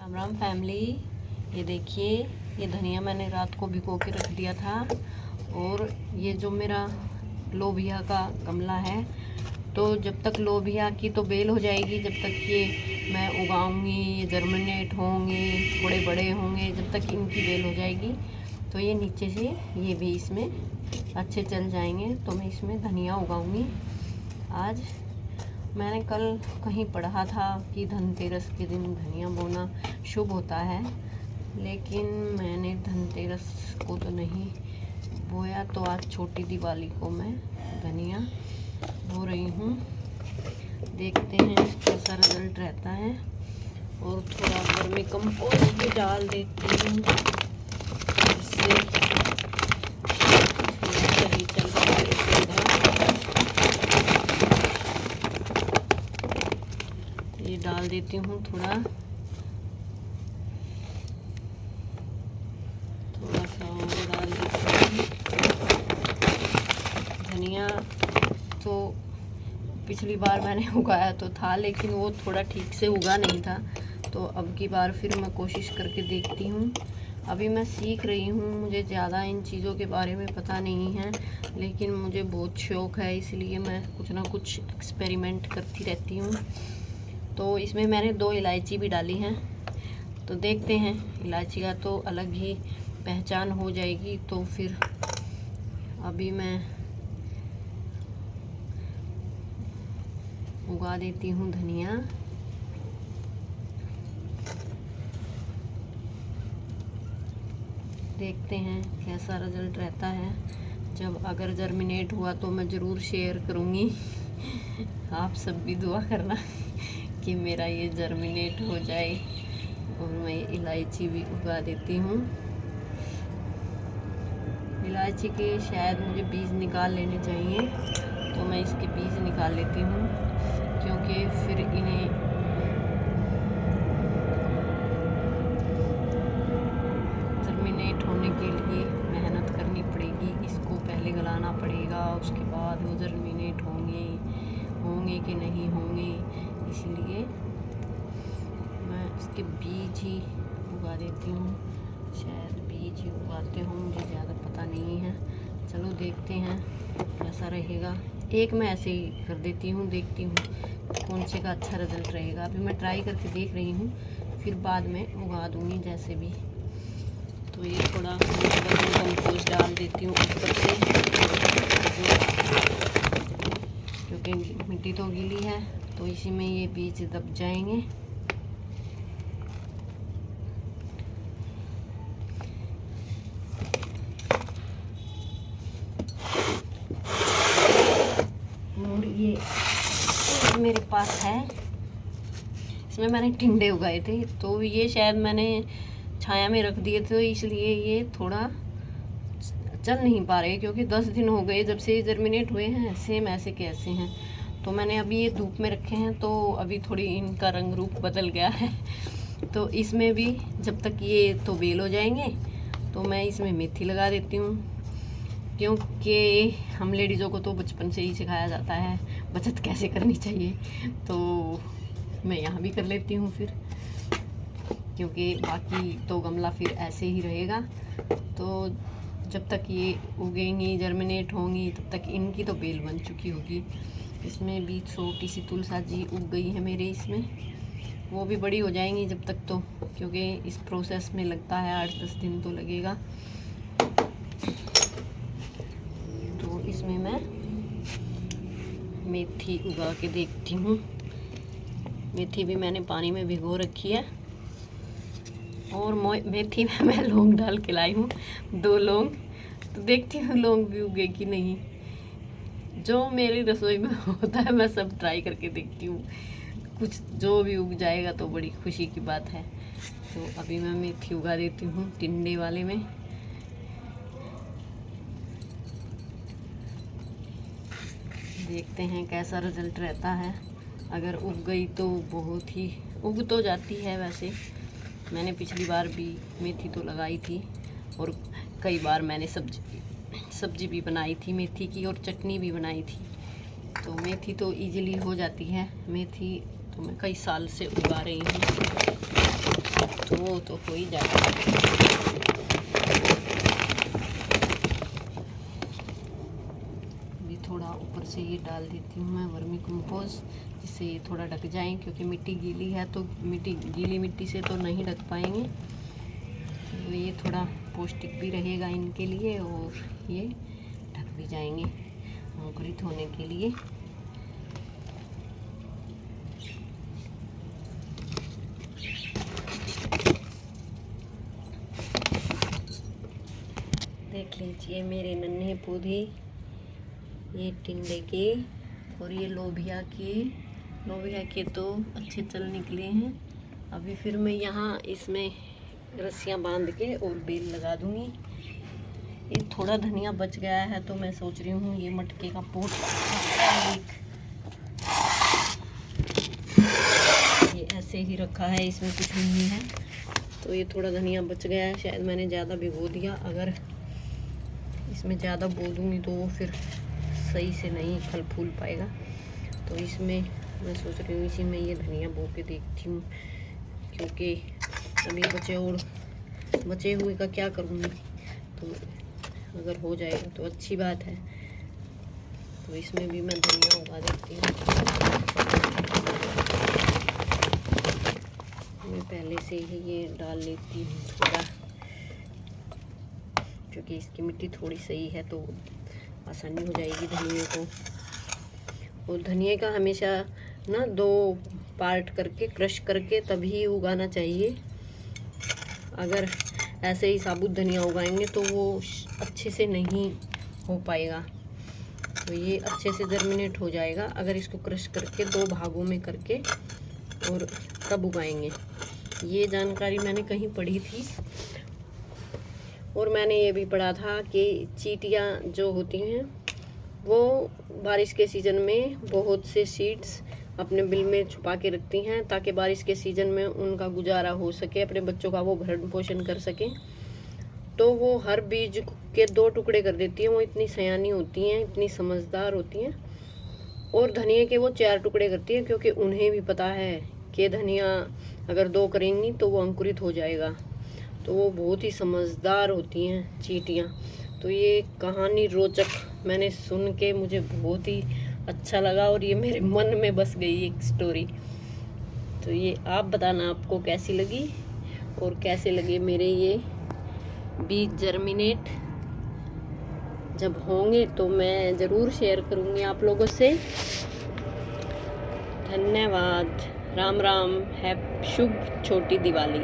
Ram Ram family. ये देखिए, ये धनिया मैंने रात को भिगो के रख दिया था। और ये जो मेरा लोबिया का गमला है, तो जब तक लोबिया की तो बेल हो जाएगी, जब तक ये मैं उगाऊंगी, ये जर्मिनेट होंगे, थोड़े बड़े होंगे, जब तक इनकी बेल हो जाएगी तो ये नीचे से ये भी इसमें अच्छे चल जाएंगे। तो मैं इसमें धनिया उगाऊंगी। आज मैंने कल कहीं पढ़ा था कि धनतेरस के दिन धनिया बोना शुभ होता है, लेकिन मैंने धनतेरस को तो नहीं बोया, तो आज छोटी दिवाली को मैं धनिया बो रही हूँ। देखते हैं कैसा रिजल्ट रहता है। और थोड़ा वर्मी कंपोस्ट भी डाल देती हूँ, जिससे सही चल रहा है पौधा। ये डाल देती हूँ थोड़ा सा और डाल देती हूँ। धनिया तो पिछली बार मैंने उगाया तो था, लेकिन वो थोड़ा ठीक से उगा नहीं था, तो अब की बार फिर मैं कोशिश करके देखती हूँ। अभी मैं सीख रही हूँ, मुझे ज़्यादा इन चीज़ों के बारे में पता नहीं है, लेकिन मुझे बहुत शौक़ है, इसलिए मैं कुछ ना कुछ एक्सपेरिमेंट करती रहती हूँ। तो इसमें मैंने 2 इलायची भी डाली हैं, तो देखते हैं। इलायची का तो अलग ही पहचान हो जाएगी। तो फिर अभी मैं उगा देती हूँ धनिया। देखते हैं कैसा रिजल्ट रहता है। जब अगर जर्मिनेट हुआ तो मैं ज़रूर शेयर करूँगी। आप सब भी दुआ करना कि मेरा ये जर्मिनेट हो जाए। और मैं इलायची भी उगा देती हूँ। इलायची के शायद मुझे बीज निकाल लेने चाहिए, तो मैं इसके बीज निकाल लेती हूँ, क्योंकि फिर इन्हें जर्मिनेट होने के लिए मेहनत करनी पड़ेगी। इसको पहले गलाना पड़ेगा, उसके बाद वो जर्मिनेट होंगे कि नहीं होंगे। इसीलिए मैं इसके बीज ही उगा देती हूँ। शायद बीज ही उगाते हों, मुझे ज़्यादा पता नहीं है। चलो देखते हैं कैसा रहेगा। एक मैं ऐसे ही कर देती हूँ, देखती हूँ कौन से का अच्छा रिजल्ट रहेगा। अभी मैं ट्राई करके देख रही हूँ, फिर बाद में उगा दूँगी जैसे भी। तो ये थोड़ा कंपोस्ट डाल देती हूँ ऊपर से, क्योंकि मिट्टी तो गीली है, तो इसी में ये बीज दब जाएंगे। और ये मेरे पास है, इसमें मैंने टिंडे उगाए थे, तो ये शायद मैंने छाया में रख दिए थे, इसलिए ये थोड़ा चल नहीं पा रहे, क्योंकि 10 दिन हो गए जब से ये जर्मिनेट हुए हैं। सेम ऐसे के ऐसे हैं। तो मैंने अभी ये धूप में रखे हैं, तो अभी थोड़ी इनका रंग रूप बदल गया है। तो इसमें भी जब तक ये तो बेल हो जाएंगे, तो मैं इसमें मेथी लगा देती हूँ, क्योंकि हम लेडीज़ों को तो बचपन से ही सिखाया जाता है बचत कैसे करनी चाहिए। तो मैं यहाँ भी कर लेती हूँ फिर, क्योंकि बाकी तो गमला फिर ऐसे ही रहेगा। तो जब तक ये उगेंगी, जर्मिनेट होंगी, तब तक इनकी तो बेल बन चुकी होगी। इसमें भी छोटी सी तुलसा जी उग गई है मेरे इसमें, वो भी बड़ी हो जाएंगी जब तक, तो क्योंकि इस प्रोसेस में लगता है 8-10 दिन तो लगेगा। तो इसमें मैं मेथी उगा के देखती हूँ। मेथी भी मैंने पानी में भिगो रखी है, और मेथी में मैं लौंग डाल के लाई हूँ, 2 लौंग। तो देखती हूँ लौंग भी उगे कि नहीं। जो मेरी रसोई में होता है मैं सब ट्राई करके देखती हूँ, कुछ जो भी उग जाएगा तो बड़ी खुशी की बात है। तो अभी मैं मेथी उगा देती हूँ टिंडे वाले में। देखते हैं कैसा रिजल्ट रहता है। अगर उग गई तो बहुत ही, उग तो जाती है वैसे। मैंने पिछली बार भी मेथी तो लगाई थी, और कई बार मैंने सब्जी भी बनाई थी मेथी की, और चटनी भी बनाई थी। तो मेथी तो इजीली हो जाती है। मेथी तो मैं कई साल से उगा रही हूँ। तो वो तो हो ही जाएगा। अभी थोड़ा ऊपर से ये डाल देती हूँ मैं वर्मी कंपोस्ट, जिससे ये थोड़ा ढक जाए, क्योंकि मिट्टी गीली है तो गीली मिट्टी से तो नहीं ढक पाएंगे। तो ये थोड़ा पौष्टिक भी रहेगा इनके लिए और ये ढक भी जाएंगे अंकुरित होने के लिए। देख लीजिए मेरे नन्हे पौधे, ये टिंडे के और ये लोबिया के तो अच्छे चल निकले हैं। अभी फिर मैं यहाँ इसमें रस्सियाँ बांध के और बेल लगा दूँगी। ये थोड़ा धनिया बच गया है तो मैं सोच रही हूँ ये मटके का पोट ये ऐसे ही रखा है, इसमें कुछ नहीं है। तो ये थोड़ा धनिया बच गया है, शायद मैंने ज़्यादा भिगो दिया। अगर इसमें ज़्यादा बो दूँगी तो वो फिर सही से नहीं फल फूल पाएगा। तो इसमें मैं सोच रही हूँ इसी में ये धनिया बो के देखती हूँ, क्योंकि अभी बचे हुए का क्या करूँगी। तो अगर हो जाएगा तो अच्छी बात है। तो इसमें भी मैं धनिया उगा देती हूँ। मैं पहले से ही ये डाल लेती हूँ थोड़ा, क्योंकि इसकी मिट्टी थोड़ी सही है तो आसानी हो जाएगी धनिया को। और धनिया का हमेशा ना 2 पार्ट करके क्रश करके तभी उगाना चाहिए। अगर ऐसे ही साबुत धनिया उगाएंगे तो वो अच्छे से नहीं हो पाएगा। तो ये अच्छे से जर्मिनेट हो जाएगा अगर इसको क्रश करके 2 भागों में करके और तब उगाएंगे। ये जानकारी मैंने कहीं पढ़ी थी। और मैंने ये भी पढ़ा था कि चींटियाँ जो होती हैं वो बारिश के सीज़न में बहुत से सीड्स अपने बिल में छुपा के रखती हैं, ताकि बारिश के सीज़न में उनका गुजारा हो सके, अपने बच्चों का वो भरण पोषण कर सकें। तो वो हर बीज के 2 टुकड़े कर देती हैं। वो इतनी सयानी होती हैं, इतनी समझदार होती हैं। और धनिया के वो 4 टुकड़े करती हैं, क्योंकि उन्हें भी पता है कि धनिया अगर 2 करेंगी तो वो अंकुरित हो जाएगा। तो वो बहुत ही समझदार होती हैं चींटियाँ। तो ये कहानी रोचक मैंने सुन के मुझे बहुत ही अच्छा लगा और ये मेरे मन में बस गई एक स्टोरी। तो ये आप बताना आपको कैसी लगी और कैसे लगे मेरे ये बीज जर्मिनेट। जब होंगे तो मैं ज़रूर शेयर करूँगी आप लोगों से। धन्यवाद। राम राम। शुभ छोटी दिवाली।